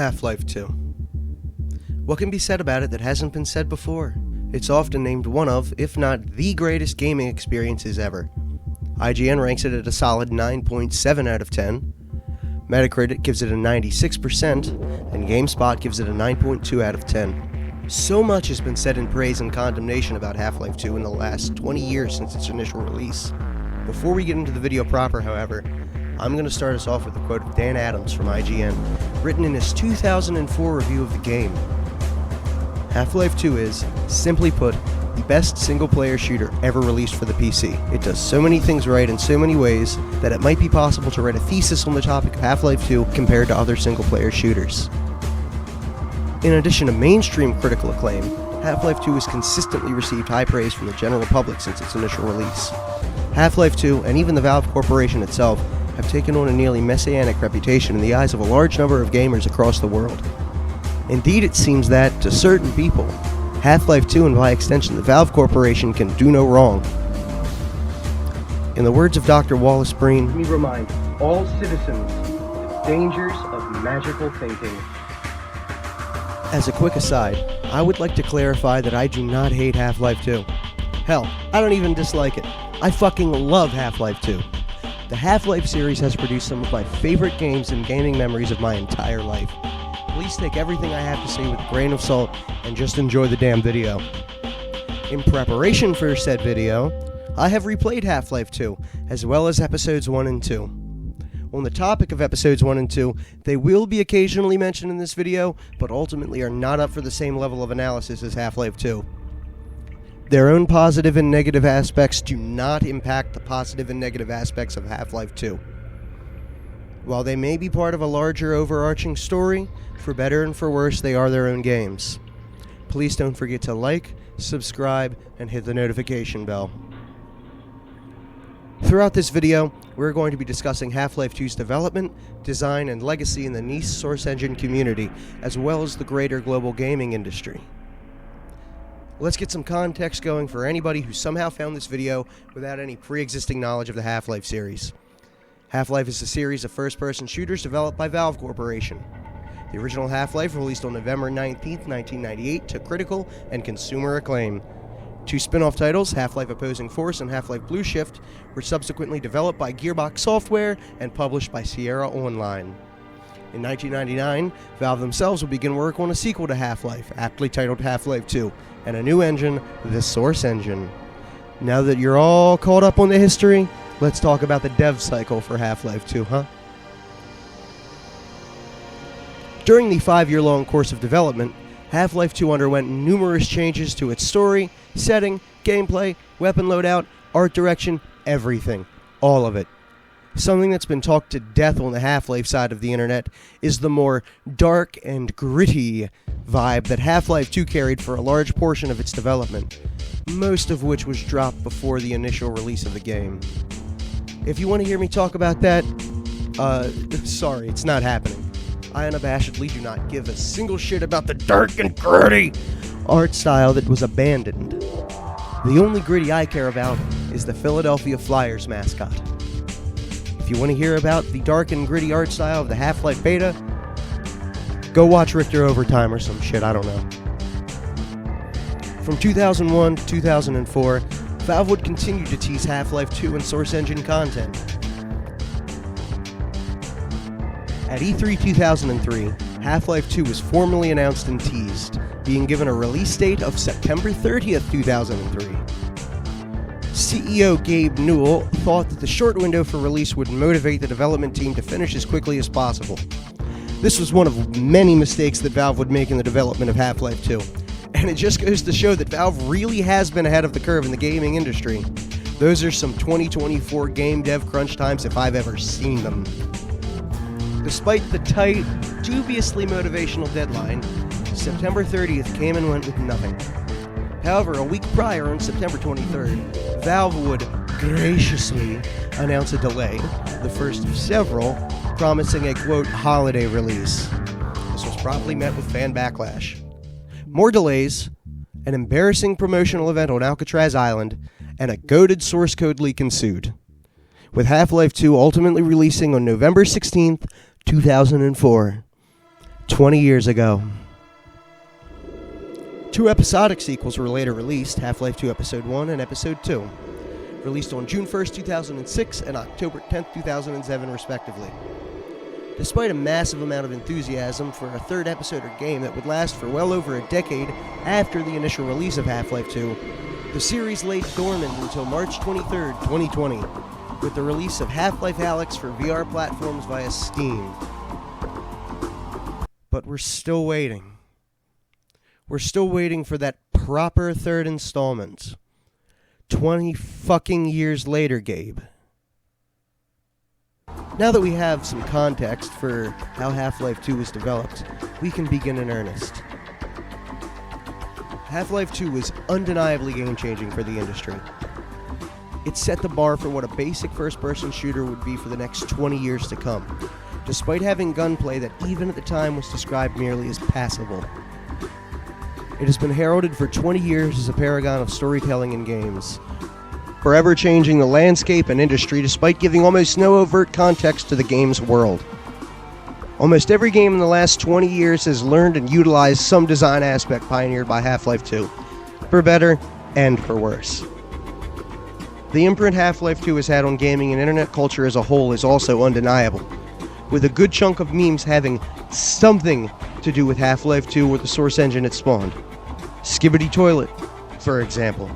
Half-Life 2. What can be said about it that hasn't been said before? It's often named one of, if not the greatest gaming experiences ever. IGN ranks it at a solid 9.7 out of 10. Metacritic gives it a 96%, and GameSpot gives it a 9.2 out of 10. So much has been said in praise and condemnation about Half-Life 2 in the last 20 years since its initial release. Before we get into the video proper, however, I'm going to start us off with a quote of Dan Adams from IGN, written in his 2004 review of the game. Half-Life 2 is, simply put, the best single-player shooter ever released for the PC. It does so many things right in so many ways that it might be possible to write a thesis on the topic of Half-Life 2 compared to other single-player shooters. In addition to mainstream critical acclaim, Half-Life 2 has consistently received high praise from the general public since its initial release. Half-Life 2, and even the Valve Corporation itself, have taken on a nearly messianic reputation in the eyes of a large number of gamers across the world. Indeed, it seems that, to certain people, Half-Life 2 and by extension the Valve Corporation can do no wrong. In the words of Dr. Wallace Breen, "Let me remind all citizens of the dangers of magical thinking." As a quick aside, I would like to clarify that I do not hate Half-Life 2. Hell, I don't even dislike it. I fucking love Half-Life 2. The Half-Life series has produced some of my favorite games and gaming memories of my entire life. Please take everything I have to say with a grain of salt and just enjoy the damn video. In preparation for said video, I have replayed Half-Life 2, as well as episodes 1 and 2. On the topic of episodes 1 and 2, they will be occasionally mentioned in this video, but ultimately are not up for the same level of analysis as Half-Life 2. Their own positive and negative aspects do not impact the positive and negative aspects of Half-Life 2. While they may be part of a larger overarching story, for better and for worse, they are their own games. Please don't forget to like, subscribe, and hit the notification bell. Throughout this video, we're going to be discussing Half-Life 2's development, design, and legacy in the niche Source Engine community, as well as the greater global gaming industry. Let's get some context going for anybody who somehow found this video without any pre-existing knowledge of the Half-Life series. Half-Life is a series of first-person shooters developed by Valve Corporation. The original Half-Life, released on November 19, 1998, took critical and consumer acclaim. Two spin-off titles, Half-Life Opposing Force and Half-Life Blue Shift, were subsequently developed by Gearbox Software and published by Sierra Online. In 1999, Valve themselves would begin work on a sequel to Half-Life, aptly titled Half-Life 2, and a new engine, the Source Engine. Now that you're all caught up on the history, let's talk about the dev cycle for Half-Life 2, huh? During the 5-year-long course of development, Half-Life 2 underwent numerous changes to its story, setting, gameplay, weapon loadout, art direction, everything. All of it. Something that's been talked to death on the Half-Life side of the internet is the more dark and gritty vibe that Half-Life 2 carried for a large portion of its development, most of which was dropped before the initial release of the game. If you want to hear me talk about that, sorry, it's not happening. I unabashedly do not give a single shit about the dark and gritty art style that was abandoned. The only gritty I care about is the Philadelphia Flyers mascot. If you want to hear about the dark and gritty art style of the Half-Life beta, go watch Richter Overtime or some shit, I don't know. From 2001 to 2004, Valve would continue to tease Half-Life 2 and Source Engine content. At E3 2003, Half-Life 2 was formally announced and teased, being given a release date of September 30th, 2003. CEO Gabe Newell thought that the short window for release would motivate the development team to finish as quickly as possible. This was one of many mistakes that Valve would make in the development of Half-Life 2, and it just goes to show that Valve really has been ahead of the curve in the gaming industry. Those are some 2024 game dev crunch times if I've ever seen them. Despite the tight, dubiously motivational deadline, September 30th came and went with nothing. However, a week prior, on September 23rd, Valve would graciously announce a delay, the first of several, promising a, quote, holiday release. This was promptly met with fan backlash. More delays, an embarrassing promotional event on Alcatraz Island, and a goated source code leak ensued, with Half-Life 2 ultimately releasing on November 16th, 2004. 20 years ago. 2 episodic sequels were later released, Half-Life 2 Episode 1 and Episode 2, released on June 1st, 2006 and October 10th, 2007 respectively. Despite a massive amount of enthusiasm for a third episode or game that would last for well over a decade after the initial release of Half-Life 2, the series lay dormant until March 23rd, 2020, with the release of Half-Life Alyx for VR platforms via Steam. But we're still waiting. We're still waiting for that proper third installment. 20 fucking years later, Gabe. Now that we have some context for how Half-Life 2 was developed, we can begin in earnest. Half-Life 2 was undeniably game-changing for the industry. It set the bar for what a basic first-person shooter would be for the next 20 years to come, despite having gunplay that even at the time was described merely as passable. It has been heralded for 20 years as a paragon of storytelling in games, forever changing the landscape and industry despite giving almost no overt context to the game's world. Almost every game in the last 20 years has learned and utilized some design aspect pioneered by Half-Life 2, for better and for worse. The imprint Half-Life 2 has had on gaming and internet culture as a whole is also undeniable, with a good chunk of memes having something to do with Half-Life 2 or the source engine it spawned. Skibbity Toilet, for example.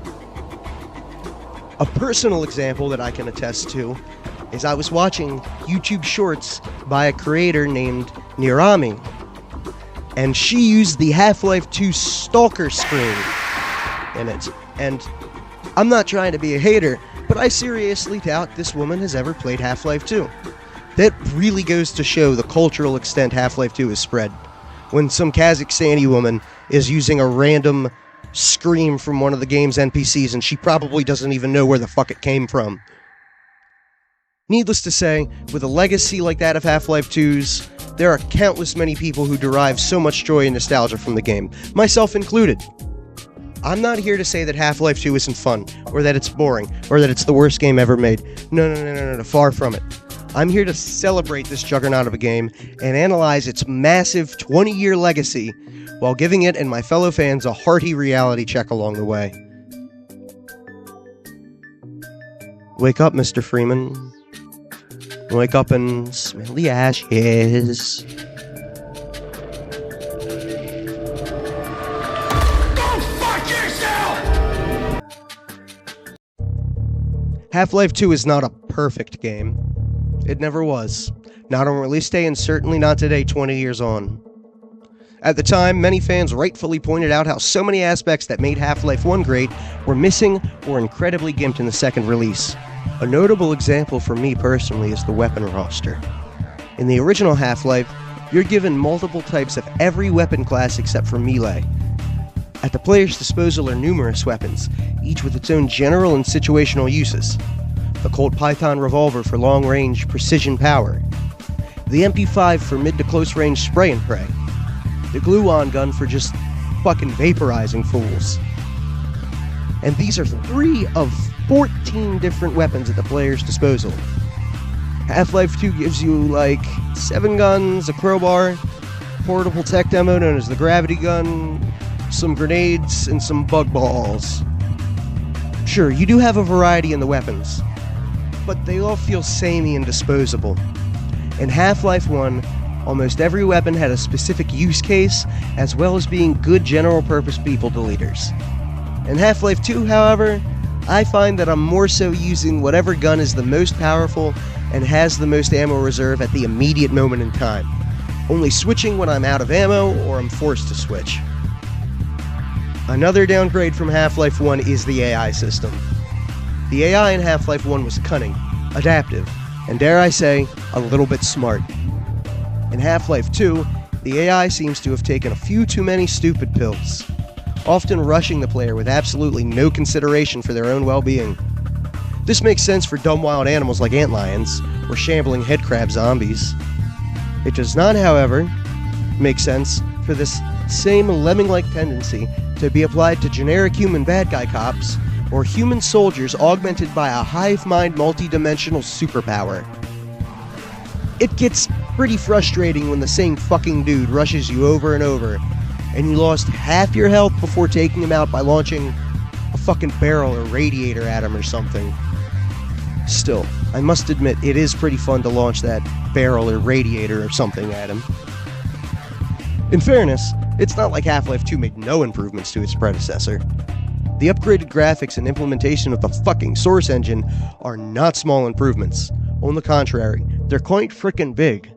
A personal example that I can attest to is I was watching YouTube Shorts by a creator named Nirami, and she used the Half-Life 2 Stalker screen in it. And I'm not trying to be a hater, but I seriously doubt this woman has ever played Half-Life 2. That really goes to show the cultural extent Half-Life 2 is spread, when some Kazakhstani woman is using a random scream from one of the game's NPCs and she probably doesn't even know where the fuck it came from. Needless to say, with a legacy like that of Half-Life 2's, there are countless many people who derive so much joy and nostalgia from the game, myself included. I'm not here to say that Half-Life 2 isn't fun, or that it's boring, or that it's the worst game ever made. No, far from it. I'm here to celebrate this juggernaut of a game and analyze its massive 20-year legacy while giving it and my fellow fans a hearty reality check along the way. Wake up, Mr. Freeman. Wake up and smell the ashes. Go fuck yourself! Half-Life 2 is not a perfect game. It never was. Not on release day and certainly not today, 20 years on. At the time, many fans rightfully pointed out how so many aspects that made Half-Life 1 great were missing or incredibly gimped in the second release. A notable example for me personally is the weapon roster. In the original Half-Life, you're given multiple types of every weapon class except for melee. At the player's disposal are numerous weapons, each with its own general and situational uses. The Colt Python revolver for long-range precision power, the MP5 for mid to close-range spray and pray, the glue-on gun for just fucking vaporizing fools. And these are 3 of 14 different weapons at the player's disposal. Half-Life 2 gives you like 7 guns, a crowbar, portable tech demo known as the gravity gun, some grenades, and some bug balls. Sure, you do have a variety in the weapons, but they all feel samey and disposable. In Half-Life 1, almost every weapon had a specific use case, as well as being good general-purpose people deleters. In Half-Life 2, however, I find that I'm more so using whatever gun is the most powerful and has the most ammo reserve at the immediate moment in time, only switching when I'm out of ammo or I'm forced to switch. Another downgrade from Half-Life 1 is the AI system. The AI in Half-Life 1 was cunning, adaptive, and dare I say, a little bit smart. In Half-Life 2, the AI seems to have taken a few too many stupid pills, often rushing the player with absolutely no consideration for their own well-being. This makes sense for dumb wild animals like antlions, or shambling headcrab zombies. It does not, however, make sense for this same lemming-like tendency to be applied to generic human bad guy cops, or human soldiers augmented by a hive mind multi-dimensional superpower. It gets pretty frustrating when the same fucking dude rushes you over and over, and you lost half your health before taking him out by launching a fucking barrel or radiator at him or something. Still, I must admit, it is pretty fun to launch that barrel or radiator or something at him. In fairness, it's not like Half-Life 2 made no improvements to its predecessor. The upgraded graphics and implementation of the fucking Source engine are not small improvements. On the contrary, they're quite frickin' big.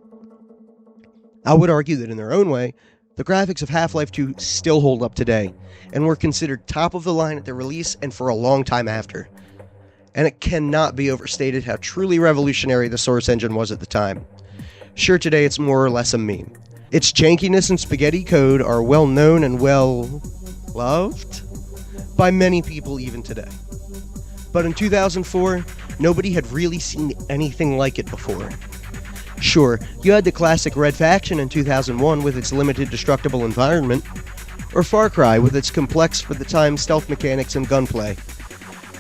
I would argue that in their own way, the graphics of Half-Life 2 still hold up today, and were considered top of the line at their release and for a long time after. And it cannot be overstated how truly revolutionary the Source engine was at the time. Sure, today it's more or less a meme. Its jankiness and spaghetti code are well known and well loved by many people even today. But in 2004, nobody had really seen anything like it before. Sure, you had the classic Red Faction in 2001 with its limited destructible environment, or Far Cry with its complex for the time stealth mechanics and gunplay.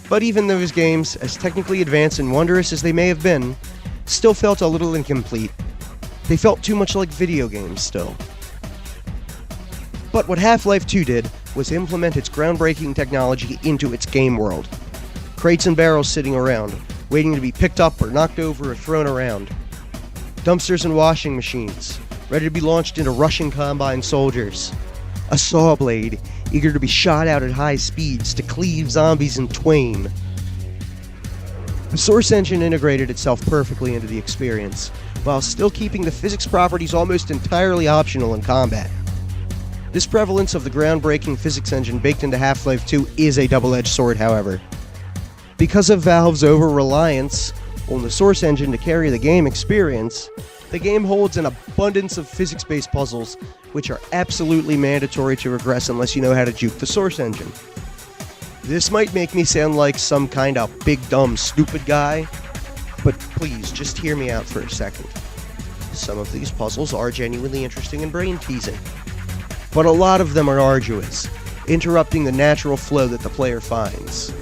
But even those games, as technically advanced and wondrous as they may have been, still felt a little incomplete. They felt too much like video games still. But what Half-Life 2 did was implement its groundbreaking technology into its game world. Crates and barrels sitting around, waiting to be picked up or knocked over or thrown around. Dumpsters and washing machines, ready to be launched into Russian combine soldiers. A saw blade, eager to be shot out at high speeds to cleave zombies in twain. The Source engine integrated itself perfectly into the experience, while still keeping the physics properties almost entirely optional in combat. This prevalence of the groundbreaking physics engine baked into Half-Life 2 is a double-edged sword, however. Because of Valve's over-reliance on the Source engine to carry the game experience, the game holds an abundance of physics-based puzzles, which are absolutely mandatory to regress unless you know how to juke the Source engine. This might make me sound like some kind of big, dumb, stupid guy, but please, just hear me out for a second. Some of these puzzles are genuinely interesting and brain-teasing, but a lot of them are arduous, interrupting the natural flow that the player finds.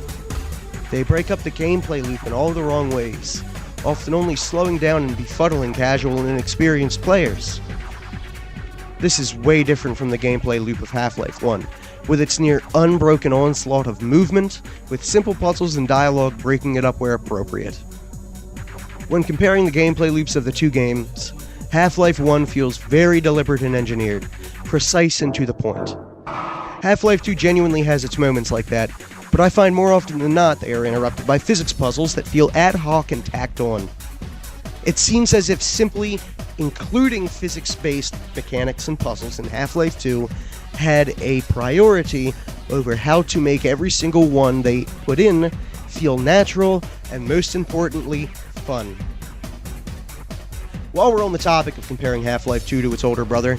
They break up the gameplay loop in all the wrong ways, often only slowing down and befuddling casual and inexperienced players. This is way different from the gameplay loop of Half-Life 1, with its near unbroken onslaught of movement, with simple puzzles and dialogue breaking it up where appropriate. When comparing the gameplay loops of the two games, Half-Life 1 feels very deliberate and engineered, precise and to the point. Half-Life 2 genuinely has its moments like that, but I find more often than not they are interrupted by physics puzzles that feel ad hoc and tacked on. It seems as if simply including physics-based mechanics and puzzles in Half-Life 2 had a priority over how to make every single one they put in feel natural and, most importantly, fun. While we're on the topic of comparing Half-Life 2 to its older brother,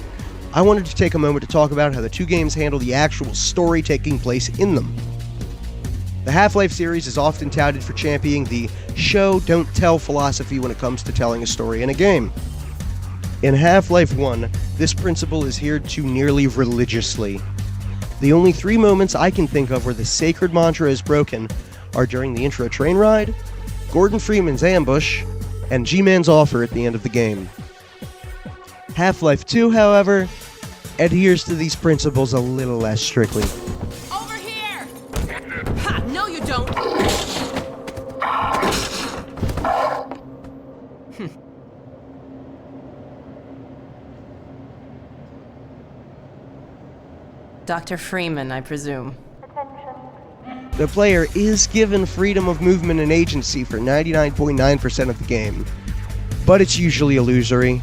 I wanted to take a moment to talk about how the two games handle the actual story taking place in them. The Half-Life series is often touted for championing the show, don't tell philosophy when it comes to telling a story in a game. In Half-Life 1, this principle is adhered to nearly religiously. The only 3 moments I can think of where the sacred mantra is broken are during the intro train ride, Gordon Freeman's ambush, and G-Man's offer at the end of the game. Half-Life 2, however, adheres to these principles a little less strictly. Over here! Ha! No, you don't! Dr. Freeman, I presume. The player is given freedom of movement and agency for 99.9% of the game, but it's usually illusory.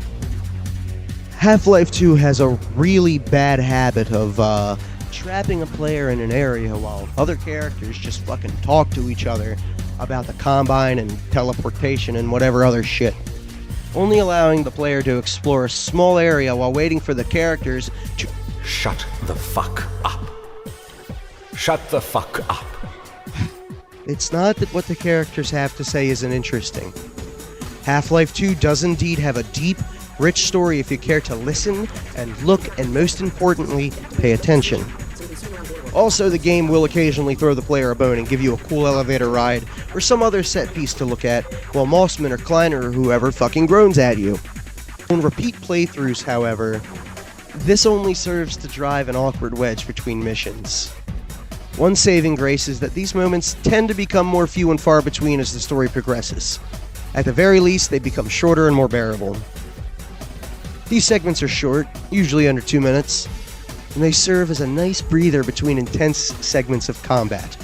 Half-Life 2 has a really bad habit of trapping a player in an area while other characters just fucking talk to each other about the Combine and teleportation and whatever other shit, only allowing the player to explore a small area while waiting for the characters to shut the fuck up. Shut the fuck up. It's not that what the characters have to say isn't interesting. Half-Life 2 does indeed have a deep, rich story if you care to listen and look and, most importantly, pay attention. Also, the game will occasionally throw the player a bone and give you a cool elevator ride or some other set piece to look at while Mossman or Kleiner or whoever fucking groans at you. On repeat playthroughs, however, this only serves to drive an awkward wedge between missions. One saving grace is that these moments tend to become more few and far between as the story progresses. At the very least, they become shorter and more bearable. These segments are short, usually under 2 minutes, and they serve as a nice breather between intense segments of combat.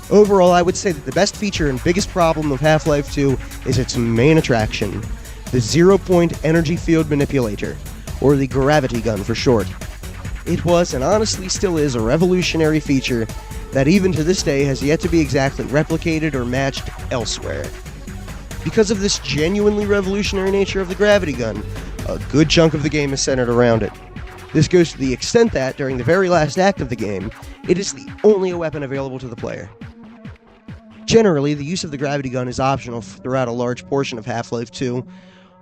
Overall, I would say that the best feature and biggest problem of Half-Life 2 is its main attraction, the zero-point energy field manipulator, or the gravity gun for short. It was, and honestly still is, a revolutionary feature that even to this day has yet to be exactly replicated or matched elsewhere. Because of this genuinely revolutionary nature of the gravity gun, a good chunk of the game is centered around it. This goes to the extent that, during the very last act of the game, it is the only weapon available to the player. Generally, the use of the gravity gun is optional throughout a large portion of Half-Life 2,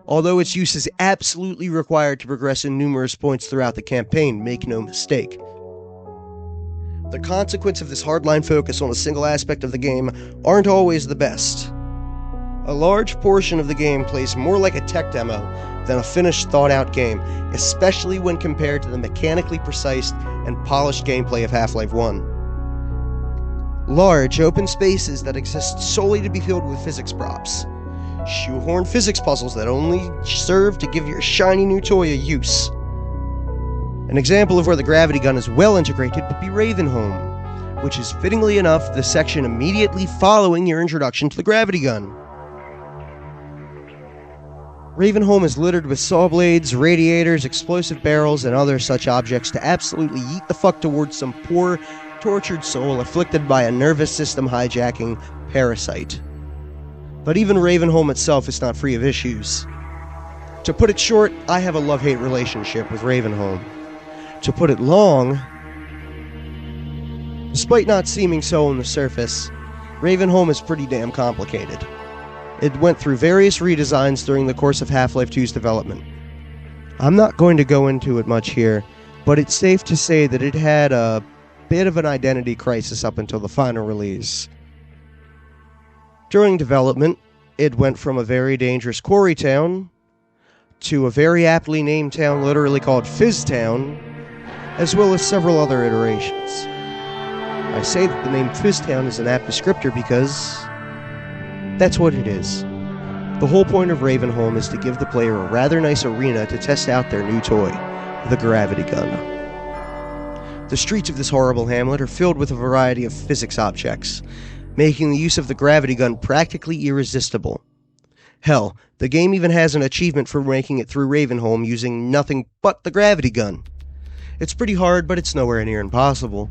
although its use is absolutely required to progress in numerous points throughout the campaign, make no mistake. The consequence of this hardline focus on a single aspect of the game aren't always the best. A large portion of the game plays more like a tech demo than a finished, thought-out game, especially when compared to the mechanically precise and polished gameplay of Half-Life 1. Large, open spaces that exist solely to be filled with physics props. Shoehorn physics puzzles that only serve to give your shiny new toy a use. An example of where the gravity gun is well integrated would be Ravenholm, which is fittingly enough the section immediately following your introduction to the gravity gun. Ravenholm is littered with saw blades, radiators, explosive barrels, and other such objects to absolutely yeet the fuck towards some poor, tortured soul afflicted by a nervous system hijacking parasite. But even Ravenholm itself is not free of issues. To put it short, I have a love-hate relationship with Ravenholm. To put it long, despite not seeming so on the surface, Ravenholm is pretty damn complicated. It went through various redesigns during the course of Half-Life 2's development. I'm not going to go into it much here, but it's safe to say that it had a bit of an identity crisis up until the final release. During development, it went from a very dangerous quarry town to a very aptly named town literally called Fizztown, as well as several other iterations. I say that the name Fizztown is an apt descriptor because that's what it is. The whole point of Ravenholm is to give the player a rather nice arena to test out their new toy, the gravity gun. The streets of this horrible hamlet are filled with a variety of physics objects, making the use of the gravity gun practically irresistible. Hell, the game even has an achievement for making it through Ravenholm using nothing but the gravity gun. It's pretty hard, but it's nowhere near impossible.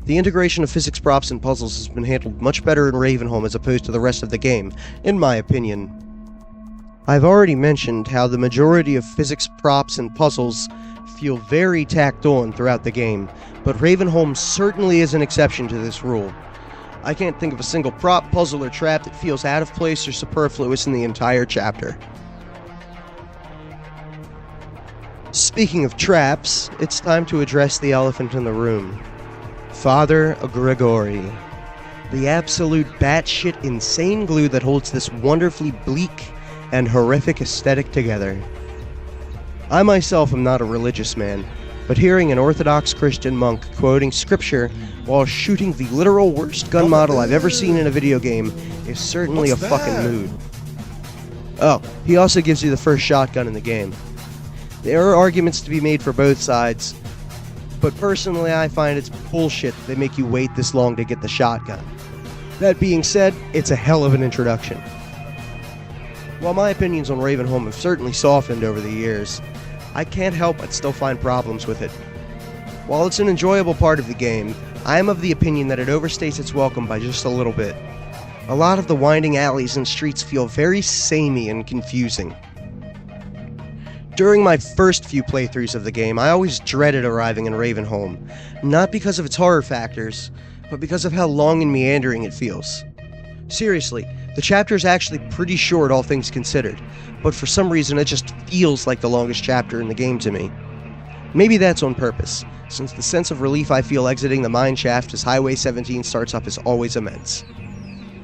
The integration of physics props and puzzles has been handled much better in Ravenholm as opposed to the rest of the game, in my opinion. I've already mentioned how the majority of physics props and puzzles feel very tacked on throughout the game, but Ravenholm certainly is an exception to this rule. I can't think of a single prop, puzzle, or trap that feels out of place or superfluous in the entire chapter. Speaking of traps, it's time to address the elephant in the room. Father Grigori, the absolute batshit insane glue that holds this wonderfully bleak and horrific aesthetic together. I myself am not a religious man, but hearing an Orthodox Christian monk quoting scripture while shooting the literal worst gun model I've ever seen in a video game is certainly a fucking mood. Oh, he also gives you the first shotgun in the game. There are arguments to be made for both sides, but personally I find it's bullshit that they make you wait this long to get the shotgun. That being said, it's a hell of an introduction. While my opinions on Ravenholm have certainly softened over the years, I can't help but still find problems with it. While it's an enjoyable part of the game, I am of the opinion that it overstays its welcome by just a little bit. A lot of the winding alleys and streets feel very samey and confusing. During my first few playthroughs of the game, I always dreaded arriving in Ravenholm, not because of its horror factors, but because of how long and meandering it feels. Seriously, the chapter is actually pretty short, all things considered, but for some reason it just feels like the longest chapter in the game to me. Maybe that's on purpose, since the sense of relief I feel exiting the mine shaft as Highway 17 starts up is always immense.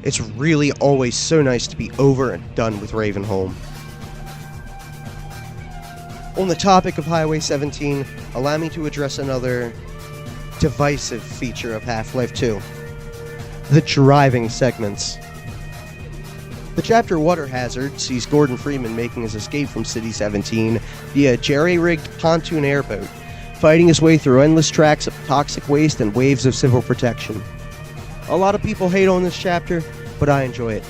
It's really always so nice to be over and done with Ravenholm. On the topic of Highway 17, allow me to address another divisive feature of Half-Life 2. The driving segments. The chapter Water Hazard sees Gordon Freeman making his escape from City 17 via a jerry-rigged pontoon airboat, fighting his way through endless tracks of toxic waste and waves of civil protection. A lot of people hate on this chapter, but I enjoy it.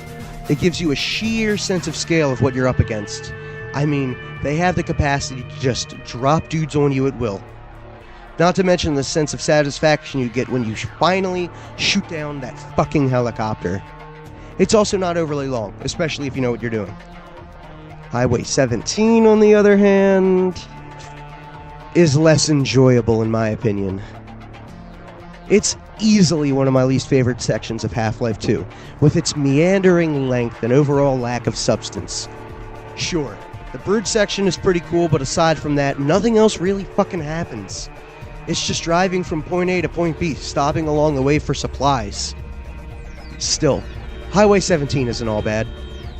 It gives you a sheer sense of scale of what you're up against. I mean, they have the capacity to just drop dudes on you at will. Not to mention the sense of satisfaction you get when you finally shoot down that fucking helicopter. It's also not overly long, especially if you know what you're doing. Highway 17, on the other hand, is less enjoyable in my opinion. It's easily one of my least favorite sections of Half-Life 2, with its meandering length and overall lack of substance. Sure, the bridge section is pretty cool, but aside from that, nothing else really fucking happens. It's just driving from point A to point B, stopping along the way for supplies. Still, Highway 17 isn't all bad.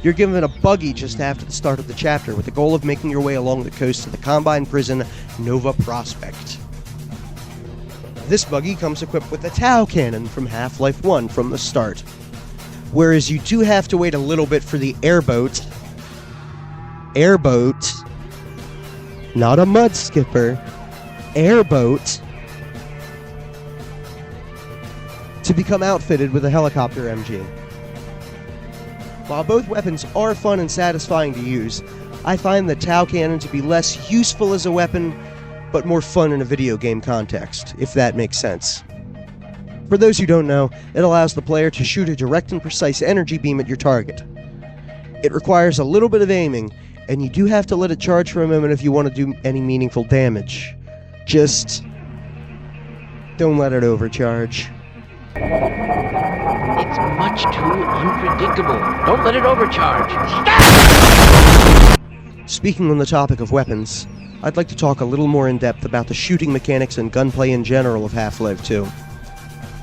You're given a buggy just after the start of the chapter with the goal of making your way along the coast to the Combine prison Nova Prospect. This buggy comes equipped with a Tau cannon from Half-Life 1 from the start. Whereas you do have to wait a little bit for the airboat, not a mud skipper, airboat, to become outfitted with a helicopter MG. While both weapons are fun and satisfying to use, I find the Tau cannon to be less useful as a weapon, but more fun in a video game context, if that makes sense. For those who don't know, it allows the player to shoot a direct and precise energy beam at your target. It requires a little bit of aiming, and you do have to let it charge for a moment if you want to do any meaningful damage. Just don't let it overcharge. It's much too unpredictable. Don't let it overcharge. Stop! Speaking on the topic of weapons, I'd like to talk a little more in depth about the shooting mechanics and gunplay in general of Half-Life 2.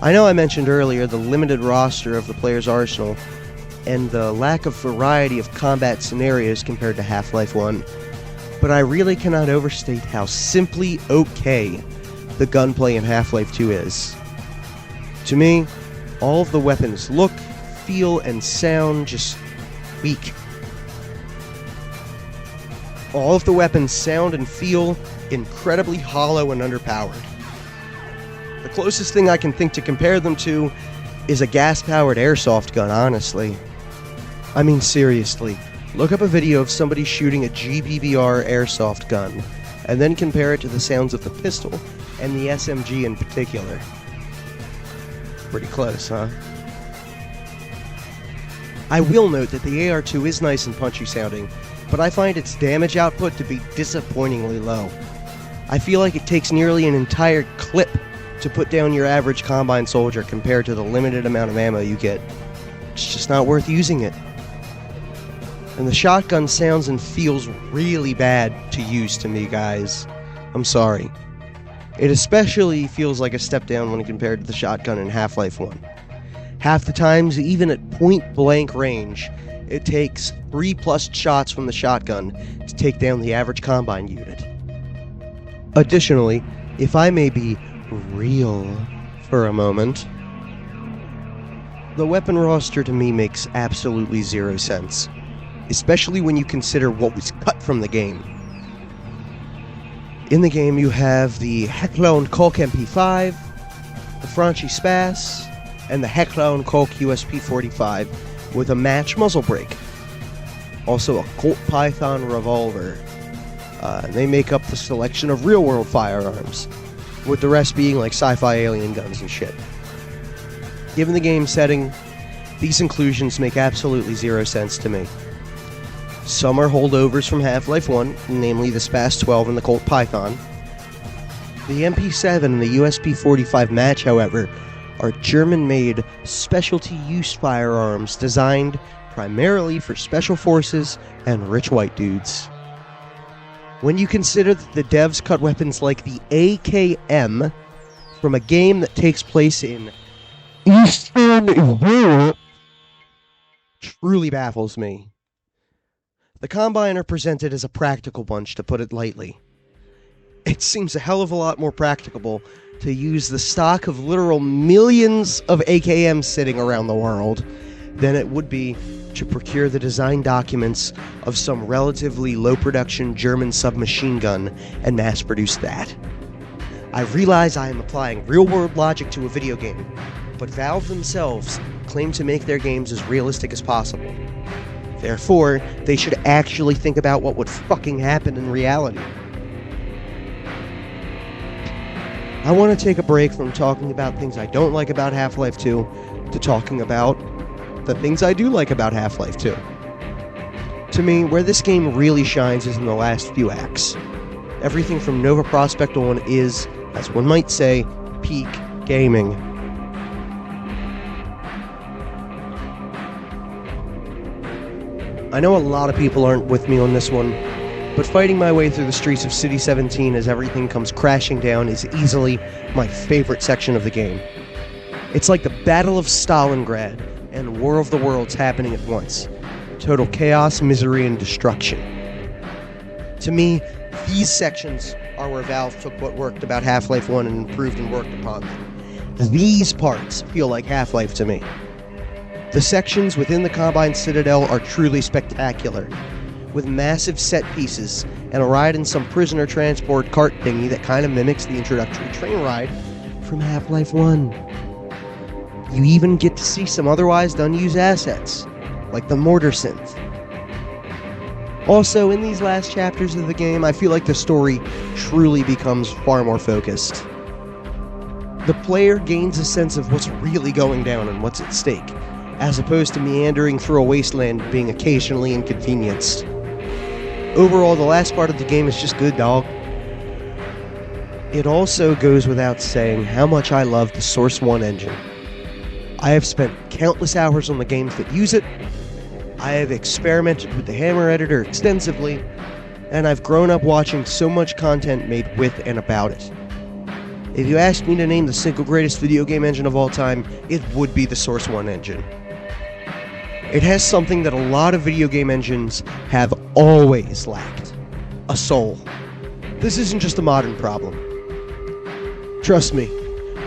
I know I mentioned earlier the limited roster of the player's arsenal and the lack of variety of combat scenarios compared to Half-Life 1, but I really cannot overstate how simply okay the gunplay in Half-Life 2 is. To me, all of the weapons look, feel, and sound just weak. All of the weapons sound and feel incredibly hollow and underpowered. The closest thing I can think to compare them to is a gas-powered airsoft gun, honestly. I mean, seriously, look up a video of somebody shooting a GBBR airsoft gun, and then compare it to the sounds of the pistol and the SMG in particular. Pretty close, huh? I will note that the AR-2 is nice and punchy sounding, but I find its damage output to be disappointingly low. I feel like it takes nearly an entire clip to put down your average Combine soldier compared to the limited amount of ammo you get. It's just not worth using it. And the shotgun sounds and feels really bad to use to me, guys. I'm sorry. It especially feels like a step down when compared to the shotgun in Half-Life 1. Half the times, even at point-blank range, it takes 3+ shots from the shotgun to take down the average Combine unit. Additionally, if I may be real for a moment, the weapon roster to me makes absolutely zero sense, especially when you consider what was cut from the game. In the game, you have the Heckler & Koch MP5, the Franchi Spas, and the Heckler & Koch USP-45 with a match muzzle brake. Also a Colt Python revolver. They make up the selection of real-world firearms, with the rest being like sci-fi alien guns and shit. Given the game setting, these inclusions make absolutely zero sense to me. Some are holdovers from Half-Life 1, namely the Spas 12 and the Colt Python. The MP7 and the USP-45 match, however, are German-made specialty-use firearms designed primarily for special forces and rich white dudes. When you consider that the devs cut weapons like the AKM from a game that takes place in Eastern Europe, truly baffles me. The Combine are presented as a practical bunch, to put it lightly. It seems a hell of a lot more practicable to use the stock of literal millions of AKMs sitting around the world than it would be to procure the design documents of some relatively low-production German submachine gun and mass-produce that. I realize I am applying real-world logic to a video game, but Valve themselves claim to make their games as realistic as possible. Therefore, they should actually think about what would fucking happen in reality. I want to take a break from talking about things I don't like about Half-Life 2 to talking about the things I do like about Half-Life 2. To me, where this game really shines is in the last few acts. Everything from Nova Prospekt on is, as one might say, peak gaming. I know a lot of people aren't with me on this one, but fighting my way through the streets of City 17 as everything comes crashing down is easily my favorite section of the game. It's like the Battle of Stalingrad and War of the Worlds happening at once. Total chaos, misery, and destruction. To me, these sections are where Valve took what worked about Half-Life 1 and improved and worked upon them. These parts feel like Half-Life to me. The sections within the Combine Citadel are truly spectacular, with massive set pieces and a ride in some prisoner transport cart thingy that kind of mimics the introductory train ride from Half-Life 1. You even get to see some otherwise unused assets, like the mortar synth. Also, in these last chapters of the game, I feel like the story truly becomes far more focused. The player gains a sense of what's really going down and what's at stake, as opposed to meandering through a wasteland being occasionally inconvenienced. Overall, the last part of the game is just good, dog. It also goes without saying how much I love the Source 1 engine. I have spent countless hours on the games that use it, I have experimented with the Hammer editor extensively, and I've grown up watching so much content made with and about it. If you asked me to name the single greatest video game engine of all time, it would be the Source 1 engine. It has something that a lot of video game engines have always lacked: a soul. This isn't just a modern problem. Trust me,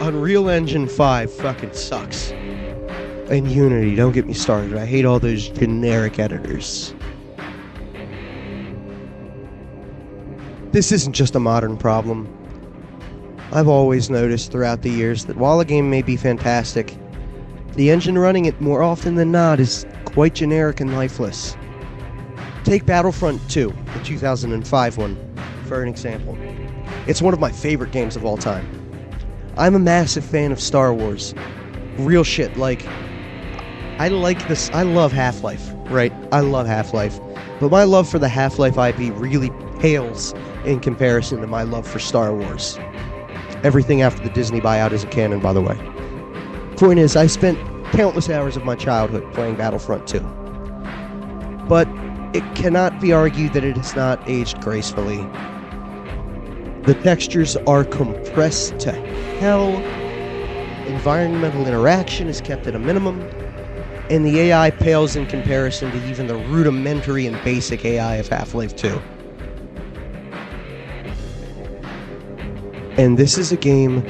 Unreal Engine 5 fucking sucks. And Unity, don't get me started. I hate all those generic editors. This isn't just a modern problem. I've always noticed throughout the years that while a game may be fantastic, the engine running it more often than not is quite generic and lifeless. Take Battlefront 2, the 2005 one, for an example. It's one of my favorite games of all time. I'm a massive fan of Star Wars. Real shit, like, I love Half-Life, right? I love Half-Life. But my love for the Half-Life IP really pales in comparison to my love for Star Wars. Everything after the Disney buyout isn't canon, by the way. Point is, I spent countless hours of my childhood playing Battlefront 2. But it cannot be argued that it has not aged gracefully. The textures are compressed to hell, environmental interaction is kept at a minimum, and the AI pales in comparison to even the rudimentary and basic AI of Half-Life 2. And this is a game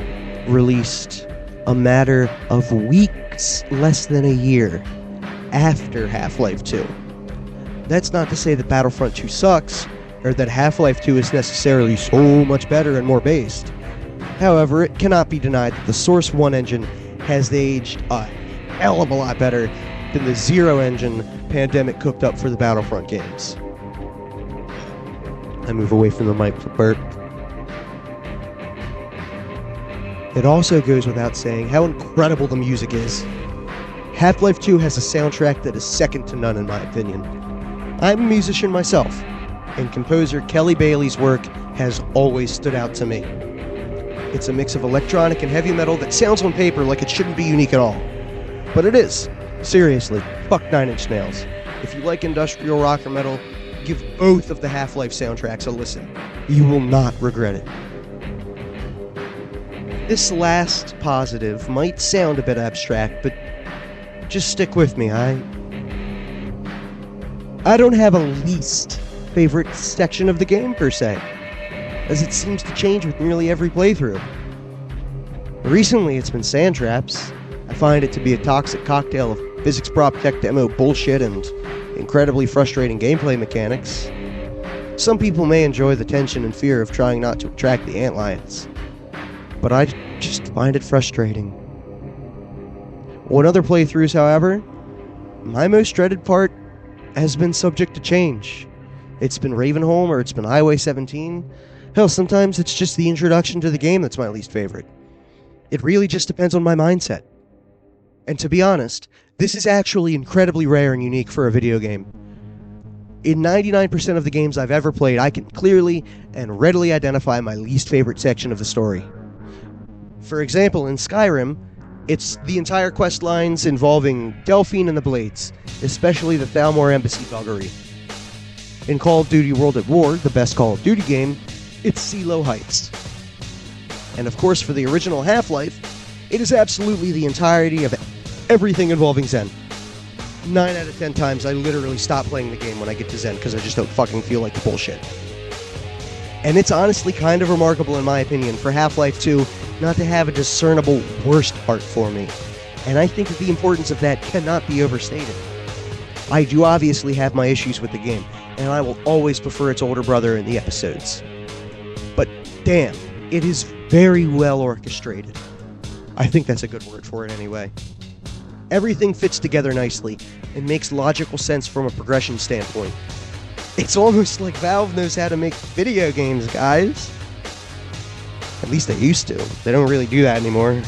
released a matter of weeks, less than a year, after Half-Life 2. That's not to say that Battlefront 2 sucks, or that Half-Life 2 is necessarily so much better and more based. However, it cannot be denied that the Source 1 engine has aged a hell of a lot better than the Zero engine Pandemic cooked up for the Battlefront games. I move away from the mic for Bert. It also goes without saying how incredible the music is. Half-Life 2 has a soundtrack that is second to none in my opinion. I'm a musician myself, and composer Kelly Bailey's work has always stood out to me. It's a mix of electronic and heavy metal that sounds on paper like it shouldn't be unique at all. But it is. Seriously, fuck Nine Inch Nails. If you like industrial rock or metal, give both of the Half-Life soundtracks a listen. You will not regret it. This last positive might sound a bit abstract, but just stick with me. I don't have a least favorite section of the game per se, as it seems to change with nearly every playthrough. Recently it's been sand traps. I find it to be a toxic cocktail of physics prop tech demo bullshit and incredibly frustrating gameplay mechanics. Some people may enjoy the tension and fear of trying not to attract the antlions, but I just find it frustrating. On other playthroughs, however, my most dreaded part has been subject to change. It's been Ravenholm or it's been Highway 17. Hell, sometimes it's just the introduction to the game that's my least favorite. It really just depends on my mindset. And to be honest, this is actually incredibly rare and unique for a video game. In 99% of the games I've ever played, I can clearly and readily identify my least favorite section of the story. For example, in Skyrim, it's the entire quest lines involving Delphine and the Blades, especially the Thalmor Embassy buggery. In Call of Duty World at War, the best Call of Duty game, it's CeeLo Heights. And of course, for the original Half-Life, it is absolutely the entirety of everything involving Zen. 9 out of 10 times, I literally stop playing the game when I get to Zen because I just don't fucking feel like the bullshit. And it's honestly kind of remarkable, in my opinion, for Half-Life 2 not to have a discernible worst part for me. And I think that the importance of that cannot be overstated. I do obviously have my issues with the game, and I will always prefer its older brother in the episodes. But damn, it is very well orchestrated. I think that's a good word for it anyway. Everything fits together nicely and makes logical sense from a progression standpoint. It's almost like Valve knows how to make video games, guys. At least they used to. They don't really do that anymore.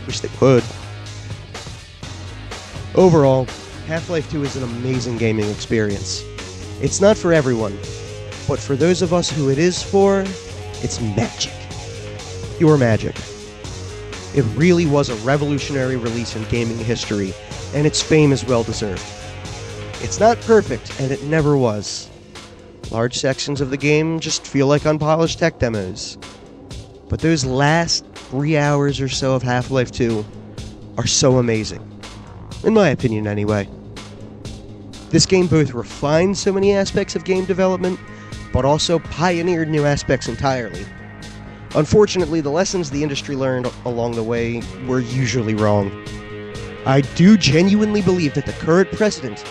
Wish they would. Overall, Half-Life 2 is an amazing gaming experience. It's not for everyone, but for those of us who it is for, it's magic. Pure magic. It really was a revolutionary release in gaming history, and its fame is well-deserved. It's not perfect, and it never was. Large sections of the game just feel like unpolished tech demos. But those last 3 hours or so of Half-Life 2 are so amazing. In my opinion, anyway. This game both refined so many aspects of game development, but also pioneered new aspects entirely. Unfortunately, the lessons the industry learned along the way were usually wrong. I do genuinely believe that the current precedent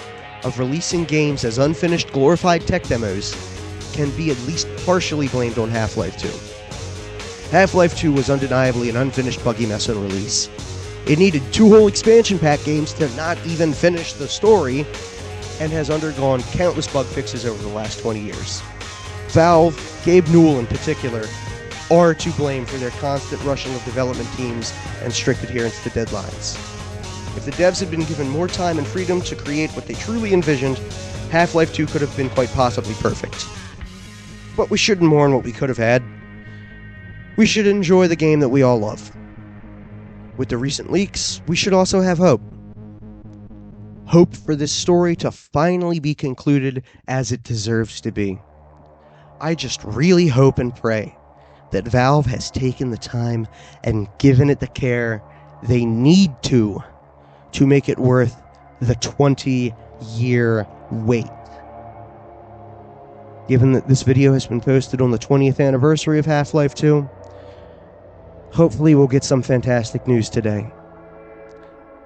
of releasing games as unfinished glorified tech demos can be at least partially blamed on Half-Life 2. Half-Life 2 was undeniably an unfinished buggy mess on release. It needed 2 whole expansion pack games to not even finish the story, and has undergone countless bug fixes over the last 20 years. Valve, Gabe Newell in particular, are to blame for their constant rushing of development teams and strict adherence to deadlines. If the devs had been given more time and freedom to create what they truly envisioned, Half-Life 2 could have been quite possibly perfect. But we shouldn't mourn what we could have had. We should enjoy the game that we all love. With the recent leaks, we should also have hope. Hope for this story to finally be concluded as it deserves to be. I just really hope and pray that Valve has taken the time and given it the care they need to make it worth the 20-year wait. Given that this video has been posted on the 20th anniversary of Half-Life 2, hopefully we'll get some fantastic news today.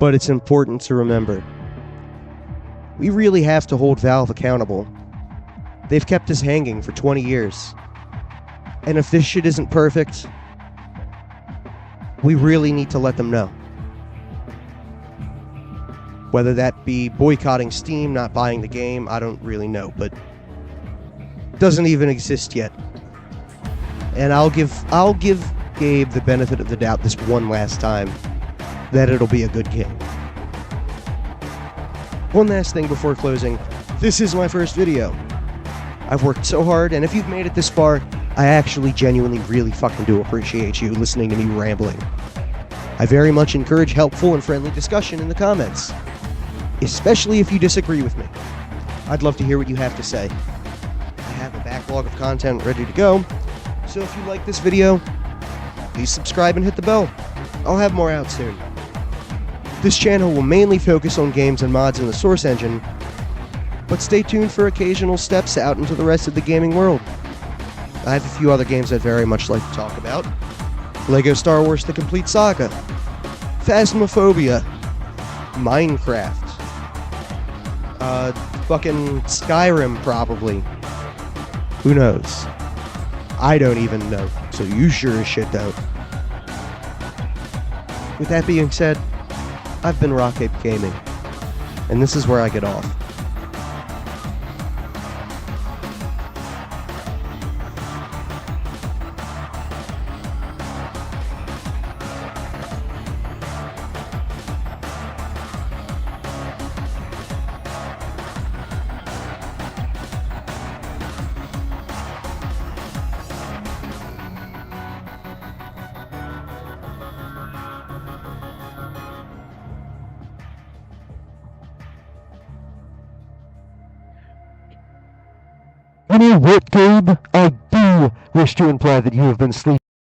But it's important to remember, we really have to hold Valve accountable. They've kept us hanging for 20 years. And if this shit isn't perfect, we really need to let them know. Whether that be boycotting Steam, not buying the game, I don't really know, but it doesn't even exist yet. And I'll give Gabe the benefit of the doubt this one last time that it'll be a good game. One last thing before closing, this is my first video. I've worked so hard, and if you've made it this far, I actually genuinely really fucking do appreciate you listening to me rambling. I very much encourage helpful and friendly discussion in the comments, especially if you disagree with me. I'd love to hear what you have to say. I have a backlog of content ready to go, so if you like this video, please subscribe and hit the bell. I'll have more out soon. This channel will mainly focus on games and mods in the Source engine, but stay tuned for occasional steps out into the rest of the gaming world. I have a few other games I'd very much like to talk about. Lego Star Wars The Complete Saga, Phasmophobia, Minecraft, fucking Skyrim probably. Who knows? I don't even know, so you sure as shit don't. With that being said, I've been Rockape Gaming, and this is where I get off. Any wit, Gabe? I do wish to imply that you have been sleeping.